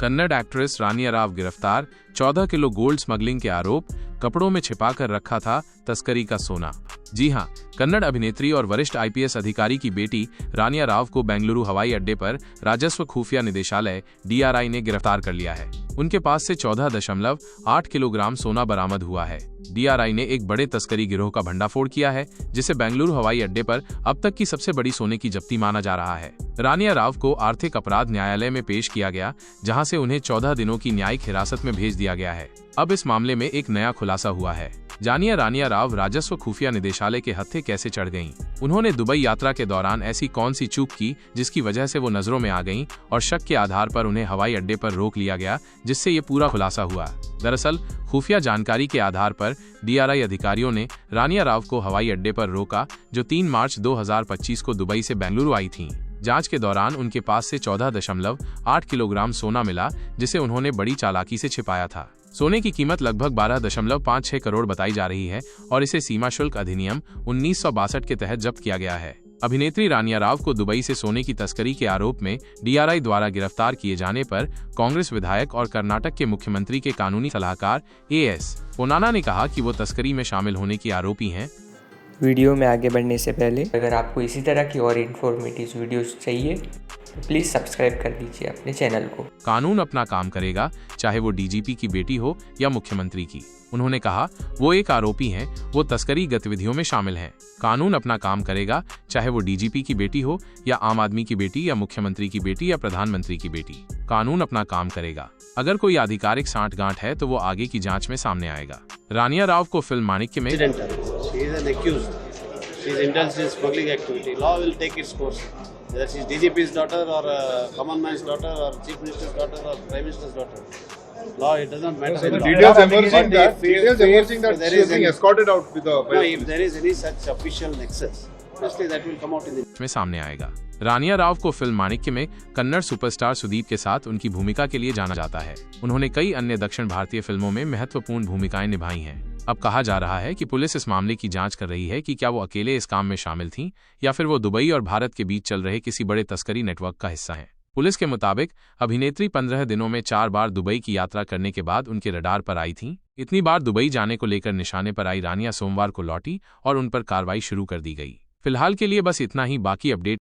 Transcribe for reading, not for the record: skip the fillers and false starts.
Kannada actress रानिया राव गिरफ्तार, 14 kilo gold smuggling के आरोप, कपड़ों में छिपाकर रखा था तस्करी का सोना। जी हां, कन्नड़ अभिनेत्री और वरिष्ठ आईपीएस अधिकारी की बेटी रानिया राव को बेंगलुरु हवाई अड्डे पर राजस्व खुफिया निदेशालय डीआरआई ने गिरफ्तार कर लिया है। उनके पास से 14.8 किलोग्राम सोना बरामद हुआ है। डीआरआई ने एक बड़े तस्करी गिरोह का भंडाफोड़ किया है, जिसे बेंगलुरु हवाई अड्डे पर अब तक की सबसे बड़ी सोने की जब्ती माना जा रहा है। रानिया राव को आर्थिक अपराध न्यायालय में पेश किया गया, जहां से उन्हें 14 दिनों की न्यायिक हिरासत में भेज दिया गया है। अब इस मामले में एक नया खुलासा हुआ है। जानिए रानिया राव राजस्व खुफिया निदेशालय के हत्थे कैसे चढ़ गईं। उन्होंने दुबई यात्रा के दौरान ऐसी कौन सी चूक की जिसकी वजह से वो नजरों में आ गईं और शक के आधार पर उन्हें हवाई अड्डे पर रोक लिया गया, जिससे ये पूरा खुलासा हुआ। दरअसल खुफिया जानकारी के आधार पर डीआरआई अधिकारियों ने रानिया राव को हवाई अड्डे पर रोका, जो 3 मार्च 2025 को दुबई से बेंगलुरु आई थीं। जांच के दौरान उनके पास से 14.8 किलोग्राम सोना मिला, जिसे उन्होंने बड़ी चालाकी से छिपाया था। सोने की कीमत लगभग 12.56 करोड़ बताई जा रही है और इसे सीमा शुल्क अधिनियम 1962 के तहत जब्त किया गया है। अभिनेत्री रानिया राव को दुबई से सोने की तस्करी के आरोप में डीआरआई द्वारा गिरफ्तार किए जाने पर कांग्रेस विधायक और कर्नाटक के मुख्यमंत्री के कानूनी सलाहकार एएस पोन्नाना ने कहा कि वो तस्करी में शामिल होने की आरोपी हैं। वीडियो में आगे बढ़ने से पहले अगर आपको इसी तरह की और इन्फॉर्मेटिव वीडियोस चाहिए तो प्लीज़ सब्सक्राइब कर दीजिए अपने चैनल को। कानून अपना काम करेगा, चाहे वो डीजीपी की बेटी हो या मुख्यमंत्री की। उन्होंने कहा वो एक आरोपी हैं, वो तस्करी गतिविधियों में शामिल हैं। कानून अपना काम करेगा, चाहे वो डीजीपी की बेटी हो या आम आदमी की बेटी या मुख्यमंत्री की बेटी या प्रधानमंत्री की बेटी। कानून अपना काम करेगा। अगर कोई आधिकारिक सांठगांठ है तो वो आगे की जांच में सामने आएगा। रानिया राव को फिल्म माणिक्य में whether she is DGP's daughter or common man's daughter or chief minister's daughter or prime minister's daughter. Law, it does not matter. So the details emerging that she is being escorted out with the. No, if there is any such official nexus, obviously that will come out in the. में सामने आएगा। रानिया राव को film माणिक्य में Kannada superstar Sudeep के साथ उनकी भूमिका के लिए जाना जाता है। उन्होंने कई अन्य दक्षिण भारतीय फिल्मों में महत्वपूर्ण भूमिकाएं निभाई हैं। अब कहा जा रहा है कि पुलिस इस मामले की जांच कर रही है कि क्या वो अकेले इस काम में शामिल थीं या फिर वो दुबई और भारत के बीच चल रहे किसी बड़े तस्करी नेटवर्क का हिस्सा हैं। पुलिस के मुताबिक अभिनेत्री 15 दिनों में 4 बार दुबई की यात्रा करने के बाद उनके रडार पर आई थीं। इतनी बार दुबई जाने को लेकर निशाने पर आई रानिया सोमवार को लौटी और उन पर कार्रवाई शुरू कर दी गई। फिलहाल के लिए बस इतना ही। बाकी अपडेट